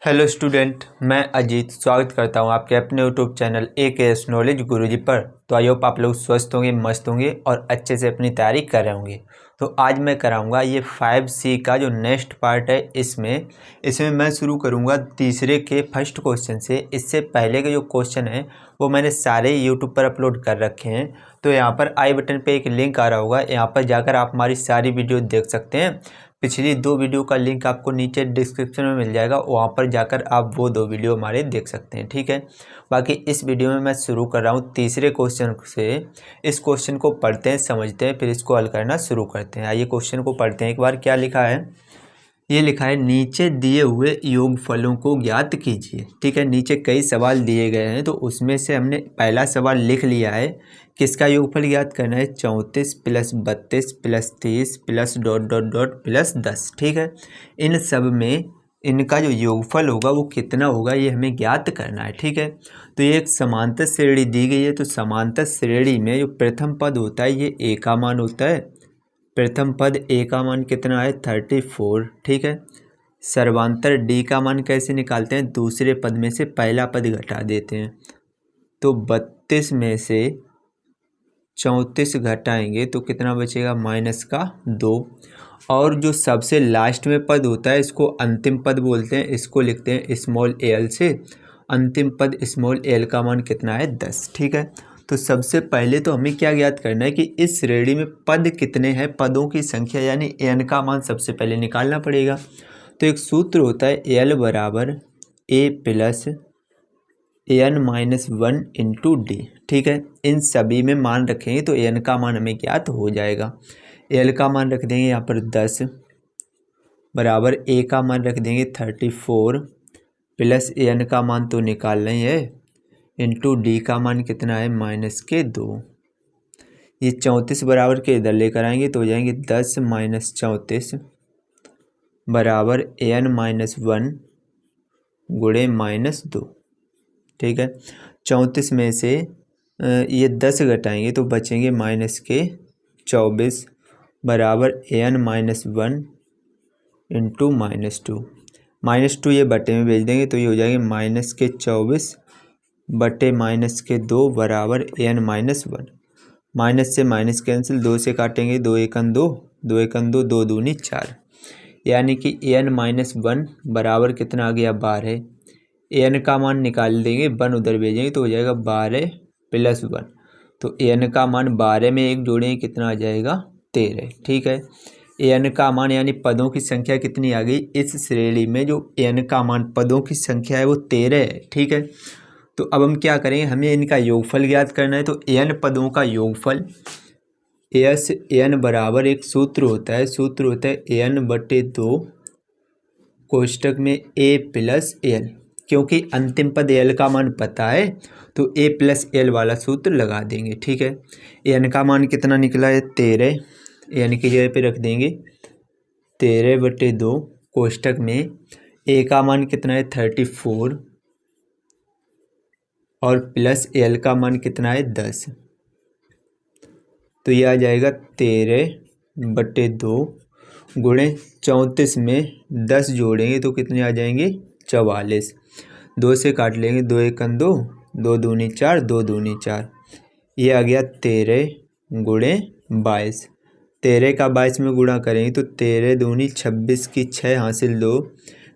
Hello student, मैं अजीत स्वागत करता हूं आपके अपने यूट्यूब चैनल AKS नॉलेज गुरुजी पर। तो आई होप आप लोग स्वस्थ होंगे, मस्त होंगे और अच्छे से अपनी तैयारी कर रहे होंगे। तो आज मैं कराऊंगा ये 5C का जो नेक्स्ट पार्ट है। इसमें मैं शुरू करूंगा तीसरे के फर्स्ट क्वेश्चन से। इससे पहले के जो क्वेश्चन है वो मैंने सारे यूट्यूब पर अपलोड कर रखे हैं। तो यहाँ पर आई बटन पे एक लिंक आ रहा होगा, यहाँ पर जाकर आप हमारी सारी वीडियो देख सकते हैं। पिछली 2 वीडियो का लिंक आपको नीचे डिस्क्रिप्शन में मिल जाएगा, वहाँ पर जाकर आप वो 2 वीडियो हमारे देख सकते हैं। ठीक है, बाकी इस वीडियो में मैं शुरू कर रहा हूँ तीसरे क्वेश्चन से। इस क्वेश्चन को पढ़ते हैं, समझते हैं, फिर इसको हल करना शुरू करते हैं। आइए क्वेश्चन को पढ़ते हैं एक बार। क्या लिखा है? ये लिखा है नीचे दिए हुए योगफलों को ज्ञात कीजिए। ठीक है, नीचे कई सवाल दिए गए हैं तो उसमें से हमने पहला सवाल लिख लिया है। किसका योगफल ज्ञात करना है? 34 + 32 + 30 प्लस ... प्लस 10। ठीक है, इन सब में इनका जो योगफल होगा वो कितना होगा ये हमें ज्ञात करना है। ठीक है, तो ये एक समांतर श्रेणी दी गई है। तो समांतर श्रेणी में जो प्रथम पद होता है ये a का मान होता है। प्रथम पद a का मान कितना है? 34। ठीक है, सर्वांतर d का मान कैसे निकालते हैं? दूसरे पद में से पहला पद घटा देते हैं। तो 32 में से 34 घटाएंगे तो कितना बचेगा? -2। और जो सबसे लास्ट में पद होता है इसको अंतिम पद बोलते हैं, इसको लिखते हैं स्मॉल l से। अंतिम पद स्मॉल l का मान कितना है? 10। ठीक है, तो सबसे पहले तो हमें क्या ज्ञात करना है कि इस श्रेणी में पद कितने हैं, पदों की संख्या यानी n का मान सबसे पहले निकालना पड़ेगा। तो एक सूत्र होता है l बराबर a प्लस n-1 × d। ठीक है, इन सभी में मान रखेंगे तो n का मान हमें ज्ञात हो जाएगा। l का मान रख देंगे यहाँ पर 10 बराबर a का मान रख देंगे 34 प्लस n का मान तो निकालना ही है इंटू d का मान कितना है? -2। ये 34 बराबर के इधर लेकर आएंगे तो हो जाएंगे 10 - 34 बराबर n-1 × -2। ठीक है, 34 में से ये 10 घटाएंगे तो बचेंगे -24 बराबर n-1 × -2। ये बटे में भेज देंगे तो ये हो जाएंगे -24 बटे -2 बराबर n-1। माइनस से माइनस कैंसिल, 2 से काटेंगे 2 × 1 = 2, 2 × 2 2 दूनी 4, यानी कि n-1 बराबर कितना आ गया? 12। n का मान निकाल देंगे, 1 उधर भेजेंगे तो हो जाएगा 12 + 1। तो n का मान 12 में 1 जोड़ेंगे कितना आ जाएगा? 13। ठीक है, n का मान यानी पदों की संख्या कितनी आ गई? इस श्रेणी में जो n का मान पदों की संख्या है वो 13 है। ठीक है, तो अब हम क्या करेंगे? हमें इनका योगफल ज्ञात करना है। तो n पदों का योगफल n बराबर एक सूत्र होता है, n/2 कोष्टक में a + l। क्योंकि अंतिम पद l का मान पता है तो a + l वाला सूत्र लगा देंगे। ठीक है, n का मान कितना निकला है? 13। n की जगह पे रख देंगे 13/2 कोष्टक में a का मान कितना है? 34 और प्लस l का मान कितना है? 10। तो ये आ जाएगा 13/2 गुणे 34 में 10 जोड़ेंगे तो कितने आ जाएंगे? 44। 2 से काट लेंगे, 2 × 1 = 2, 2 दूनी 4, 2 दूनी 4। ये आ गया 13 × 22। 13 का 22 में गुणा करेंगे तो 13 दूनी 26 की 6 हासिल 2,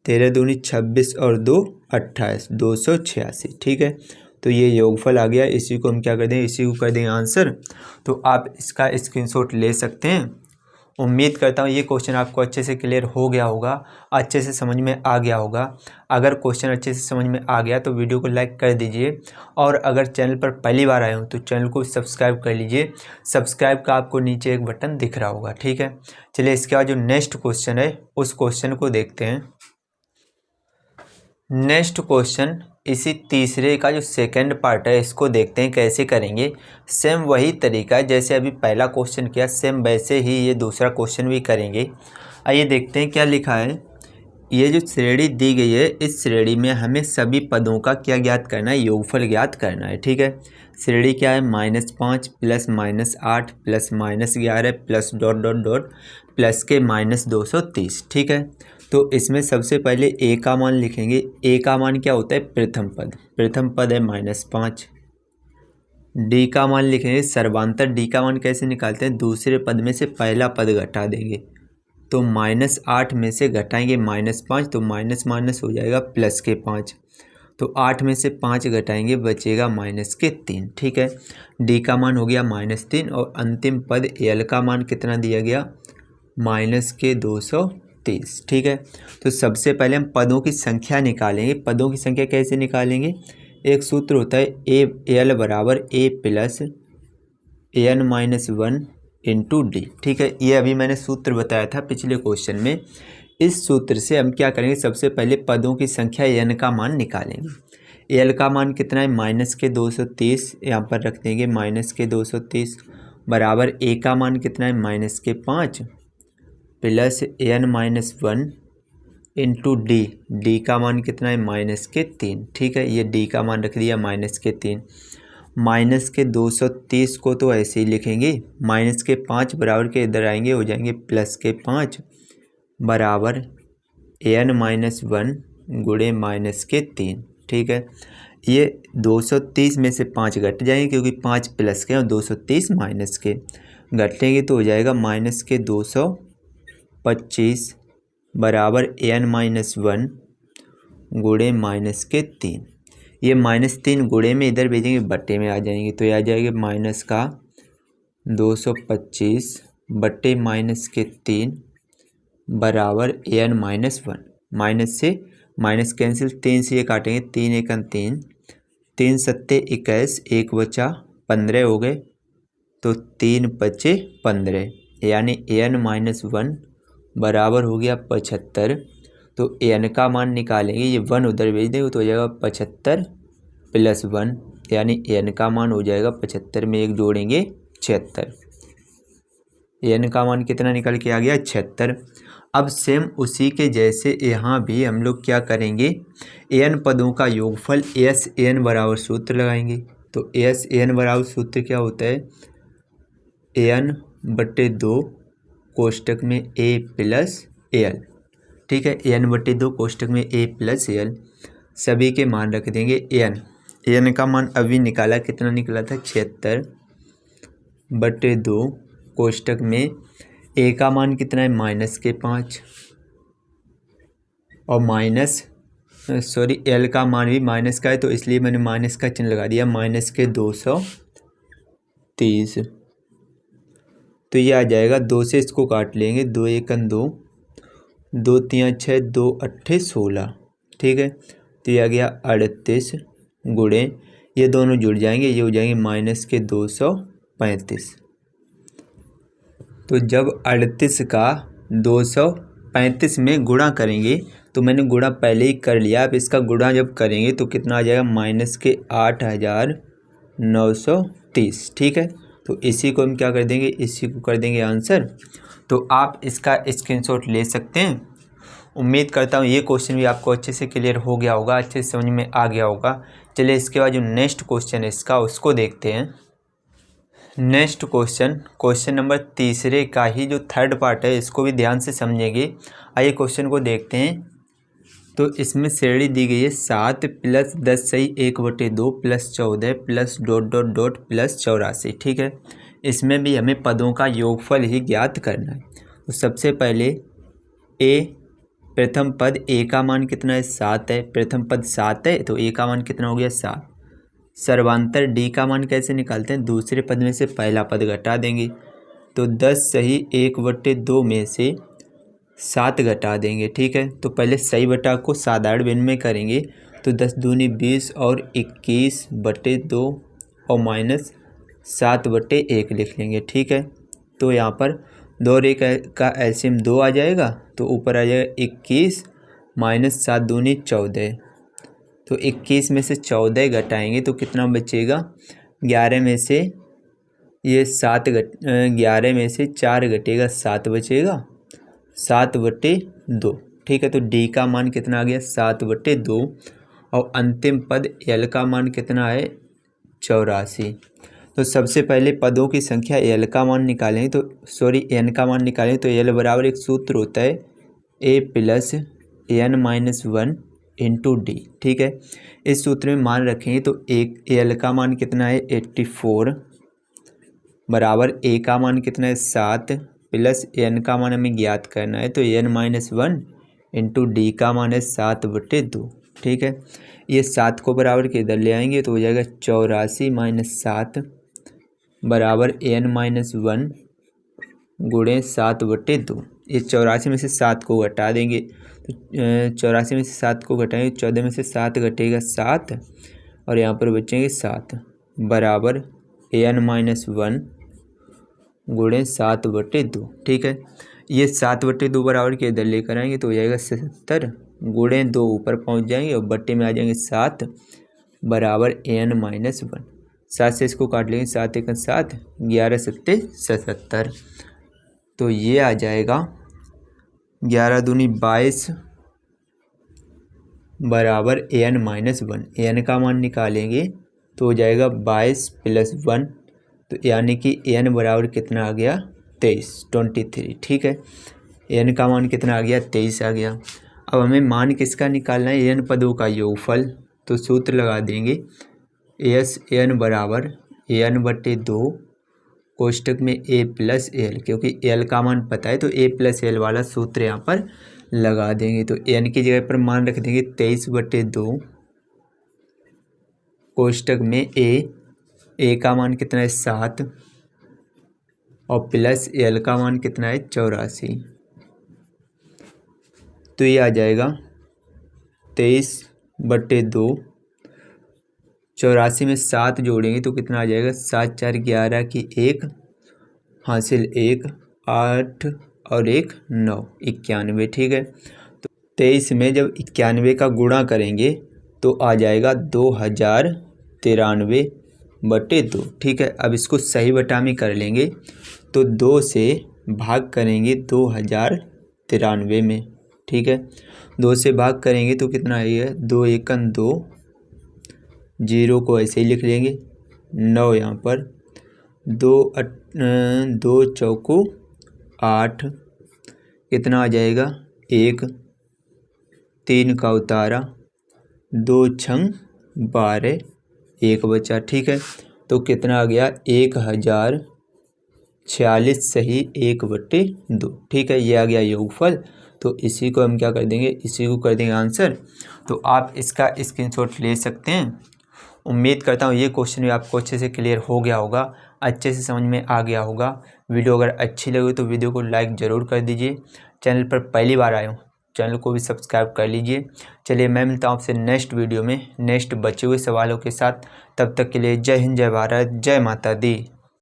13 दूनी 26 और 2 28, 286। ठीक है, तो ये योगफल आ गया। इसी को हम क्या कर देंगे? इसी को कर देंगे आंसर। तो आप इसका स्क्रीनशॉट ले सकते हैं। उम्मीद करता हूँ ये क्वेश्चन आपको अच्छे से क्लियर हो गया होगा, अच्छे से समझ में आ गया होगा। अगर क्वेश्चन अच्छे से समझ में आ गया तो वीडियो को लाइक कर दीजिए, और अगर चैनल पर पहली बार आए हो तो चैनल को सब्सक्राइब कर लीजिए। सब्सक्राइब का आपको नीचे एक बटन दिख रहा होगा। ठीक है, चलिए इसके बाद जो नेक्स्ट क्वेश्चन है उस क्वेश्चन को देखते हैं। नेक्स्ट क्वेश्चन इसी तीसरे का जो सेकंड पार्ट है इसको देखते हैं कैसे करेंगे। सेम वही तरीका है जैसे अभी पहला क्वेश्चन किया, सेम वैसे ही ये दूसरा क्वेश्चन भी करेंगे। आइए देखते हैं क्या लिखा है। ये जो श्रेणी दी गई है इस श्रेणी में हमें सभी पदों का क्या ज्ञात करना है? योगफल ज्ञात करना है। ठीक है, श्रेणी क्या है? -5 प्लस -8 प्लस -11 प्लस ... प्लस के -230। ठीक है, तो इसमें सबसे पहले ए का मान लिखेंगे। ए का मान क्या होता है, प्रथम पद है -5। डी का मान लिखेंगे सर्वांतर। डी का मान कैसे निकालते हैं, दूसरे पद में से पहला पद घटा देंगे। तो -8 में से घटाएंगे -5, तो माइनस माइनस हो जाएगा +5। तो 8 में से 5 घटाएंगे, बचेगा -3। ठीक है, डी का मान हो गया -3 और अंतिम पद एल का मान कितना दिया गया, -230। ठीक है, तो सबसे पहले हम पदों की संख्या निकालेंगे। पदों की संख्या कैसे निकालेंगे, एक सूत्र होता है एल बराबर ए प्लस an-1 इंटू डी। ठीक है, ये अभी मैंने सूत्र बताया था पिछले क्वेश्चन में। इस सूत्र से हम क्या करेंगे, सबसे पहले पदों की संख्या n का मान निकालेंगे। एल का मान कितना है, -230, यहाँ पर रख देंगे -230 बराबर ए का मान कितना है, -5 plus an-1 into D. D का मान कितना है, -3। ठीक है, ये डी का मान रख दिया -3। -230 को तो ऐसे ही लिखेंगे, -5 बराबर के इधर आएंगे, हो जाएंगे +5 बराबर an-1 गुणे -3। ठीक है, ये 230 में से 5 घट जाएंगे क्योंकि 5 प्लस के और 230 माइनस के, घटेंगे तो हो जाएगा -225 बराबर an-1 गुणे -3। ये -3 गुणे में इधर भेजेंगे, बट्टे में आ जाएंगे, तो ये आ जाएगा -225 बट्टे -3 बराबर an-1। माइनस से माइनस कैंसिल, 3 से ये काटेंगे, 3 × 3, 3 सत्ते 21, 1 बचा 15 हो गए, तो 3 बचे 15, यानी an-1 बराबर हो गया 75। तो n का मान निकालेंगे, ये 1 उधर भेज देंगे तो हो जाएगा 75 + 1, यानी n का मान हो जाएगा 75 में 1 जोड़ेंगे 76। n का मान कितना निकल के आ गया, 76। अब सेम उसी के जैसे यहाँ भी हम लोग क्या करेंगे, an पदों का योगफल an बराबर सूत्र लगाएंगे। तो an बराबर सूत्र क्या होता है, an/2 कोष्टक में a + al। ठीक है, an/2 कोष्टक में a + al, सभी के मान रख देंगे। an का मान अभी निकाला, कितना निकला था, 76/2 कोष्टक में a का मान कितना है, -5 और l का मान भी माइनस का है, तो इसलिए मैंने माइनस का चिन्ह लगा दिया, -230। तो ये आ जाएगा, 2 से इसको काट लेंगे, 2 × 1 = 2, 2 × 3 = 6, 2 × 8 = 16। ठीक है, तो ये आ गया 38 गुणे, ये दोनों जुड़ जाएंगे, ये हो जाएंगे -235। तो जब 38 का 235 में गुणा करेंगे, तो मैंने गुणा पहले ही कर लिया, अब इसका गुणा जब करेंगे तो कितना आ जाएगा, -8930। ठीक है, तो इसी को हम क्या कर देंगे, इसी को कर देंगे आंसर। तो आप इसका स्क्रीनशॉट ले सकते हैं। उम्मीद करता हूँ ये क्वेश्चन भी आपको अच्छे से क्लियर हो गया होगा, अच्छे से समझ में आ गया होगा। चलिए इसके बाद जो नेक्स्ट क्वेश्चन है इसका, उसको देखते हैं। नेक्स्ट क्वेश्चन नंबर 3 का ही जो थर्ड पार्ट है, इसको भी ध्यान से समझेंगे। आइए क्वेश्चन को देखते हैं। तो इसमें श्रेणी दी गई है 7 + 10 सही 1/2 + 14 + ... + 84। ठीक है, इसमें भी हमें पदों का योगफल ही ज्ञात करना है। तो सबसे पहले प्रथम पद a का मान कितना है, 7 है। प्रथम पद 7 है, तो a का मान कितना हो गया, 7। सर्वांतर d का मान कैसे निकालते हैं, दूसरे पद में से पहला पद घटा देंगे। तो 10 सही 1/2 में से 7 घटा देंगे। ठीक है, तो पहले सही बटा को साधारण भिन्न में करेंगे, तो 10 दूनी 20 और 21/2 और -7/1 लिख लेंगे। ठीक है, तो यहाँ पर 2 और 1 का एलसीएम 2 आ जाएगा, तो ऊपर आ जाएगा 21 -7 दूनी 14। तो 21 में से 14 घटाएंगे तो कितना बचेगा, 11 में से ये 11 में से 4 घटेगा, 7 बचेगा, 7/2। ठीक है, तो डी का मान कितना आ गया, 7/2 और अंतिम पद एल का मान कितना है, 84। तो सबसे पहले पदों की संख्या एल का मान निकालें, तो एन का मान निकालें, तो एल बराबर एक सूत्र होता है a plus n minus one into d. ठीक है, इस सूत्र में मान रखेंगे तो एक एल का मान कितना है 84 बराबर ए का मान कितना है 7 प्लस एन का मान हमें ज्ञात करना है तो n minus one into d का मान है 7/2। ठीक है, ये 7 को बराबर के इधर ले आएंगे तो हो जाएगा 84 माइनस 7 बराबर एन माइनस वन गुणे 7/2। ये 84 में से 7 को घटा देंगे तो 84 में से 7 को घटाएंगे 14 में से 7 घटेगा 7 और यहाँ पर बचेंगे 7 बराबर एन माइनस वन गुणे 7/2। ठीक है, ये 7/2 बराबर के इधर लेकर आएंगे तो हो जाएगा 77 गुणे 2 ऊपर पहुँच जाएंगे और बट्टे में आ जाएंगे 7 बराबर एन माइनस वन। 7 से इसको काट लेंगे 7 × 7 11 7 77। तो ये आ जाएगा 11 दूनी 22 बराबर एन माइनस वन। एन का मान निकालेंगे तो हो जाएगा 22 + 1 तो यानी कि एन बराबर कितना आ गया 23। ठीक है, एन का मान कितना आ गया 23 आ गया। अब हमें मान किसका निकालना है एन पदों का योगफल। तो सूत्र लगा देंगे एस एन बराबर एन/2 कोष्टक में ए प्लस एल, क्योंकि एल का मान पता है तो ए प्लस एल वाला सूत्र यहाँ पर लगा देंगे। तो एन की जगह पर मान रख देंगे 23/2 कोष्टक में ए का मान कितना है 7 और प्लस एल का मान कितना है 84। तो ये आ जाएगा 23/2 84 में 7 जोड़ेंगे तो कितना आ जाएगा 7 × 4 = 11 की 1 हासिल 1 8 और 1 9 91। ठीक है, तो 23 में जब 91 का गुणा करेंगे तो आ जाएगा 2093/2। ठीक है, अब इसको सही बटा में कर लेंगे तो 2 से भाग करेंगे 2093 में। ठीक है, 2 से भाग करेंगे तो कितना आएगा 2 × 1 = 2 0 को ऐसे ही लिख लेंगे 9 यहाँ पर 2 चौको 8 कितना आ जाएगा 1 3 का उतारा 2 छंग 12 1 बचा। ठीक है, तो कितना आ गया 1046 सही 1/2। ठीक है, ये आ गया योगफल। तो इसी को हम क्या कर देंगे, इसी को कर देंगे आंसर। तो आप इसका स्क्रीनशॉट ले सकते हैं। उम्मीद करता हूँ ये क्वेश्चन भी आपको अच्छे से क्लियर हो गया होगा, अच्छे से समझ में आ गया होगा। वीडियो अगर अच्छी लगी तो वीडियो को लाइक ज़रूर कर दीजिए। चैनल पर पहली बार आए हो चैनल को भी सब्सक्राइब कर लीजिए। चलिए मैं मिलता हूँ आपसे नेक्स्ट वीडियो में नेक्स्ट बचे हुए सवालों के साथ। तब तक के लिए जय हिंद, जय भारत, जय माता दी।